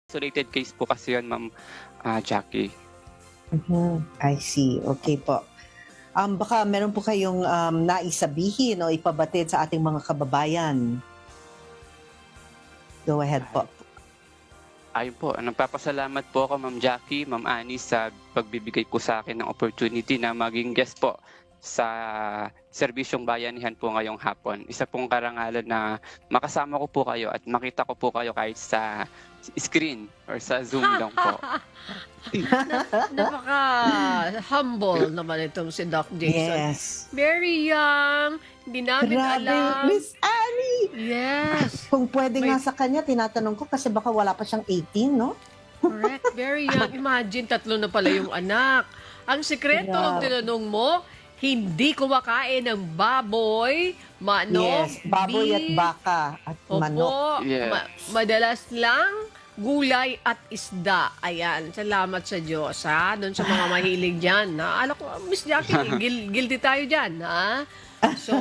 Isolated case po kasi yun, Ma'am Jackie. I see. Okay po. Baka meron po kayong naisabihin o ipabatid sa ating mga kababayan. Go ahead po. Ayun po, nagpapasalamat po ako, Ma'am Jackie, Ma'am Annie, sa pagbibigay po sa akin ng opportunity na maging guest po sa Serbisyong Bayanihan po ngayong hapon. Isa pong karangalan na makasama ko po kayo at makita ko po kayo kahit sa screen or sa Zoom lang po. Napaka-humble naman itong si Doc Jason. Yes. Very young, hindi namin alam. Grabe, Miss Annie! Yes, Kung pwede May- nga sa kanya, tinatanong ko kasi baka wala pa siyang 18, no? correct. Very young. Imagine, 3 na pala yung anak. Ang sekreto, Yeah. tinanong mo, hindi kumakain ng baboy, manok, Yes, baboy at beef, baka at manok. opo, Yes. madalas lang gulay at isda. Ayan, salamat sa Diyos, ha? Doon sa mga mahilig dyan, ha? Alam ko, Miss Jackie, guilty tayo dyan, ha? So,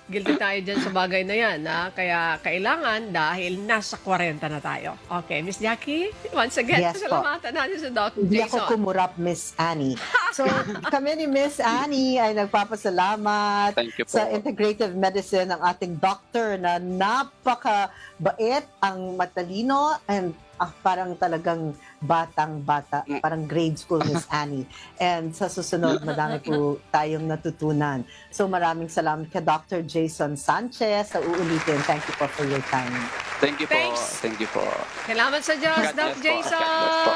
guilty tayo dyan sa bagay na yan, ha? Kaya kailangan dahil nasa 40 na tayo. Okay, Miss Jackie, once again, Yes po. salamatan natin sa Dr. Hindi ako Jason. kumurap, Miss Annie. So, kami ni Miss Annie ay nagpapasalamat Thank you po. sa integrative medicine ng ating doctor na napaka-bait, ang matalino, and parang talagang batang-bata, parang grade school, Miss Annie. And sa susunod, madami po tayong natutunan. So maraming salamat kay Dr. Jason Sanchez. Sa uulitin, thank you po for your time. Thank you po. Thanks. Thank you po. Salamat sa Diyos, God Doc bless po. Jason. God bless po.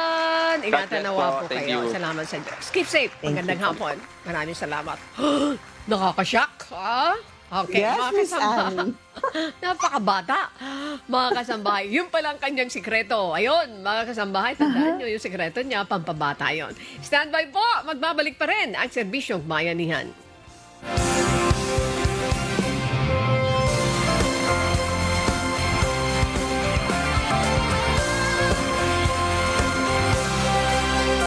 Ingatan God bless nawa po. po Thank kayo. you. Salamat sa Diyos. Keep safe. Thank Magandang you po. hapon. Maraming salamat. Nakakashock, ha? Okay, Yes, mga Miss kasama. Annie. Napakabata. Mga kasambahay, yun palang kanyang sikreto. Ayun, mga kasambahay, tandaan nyo yung sikreto niya, pampabata yon. Standby po, magbabalik pa rin ang Serbisyong Bayanihan.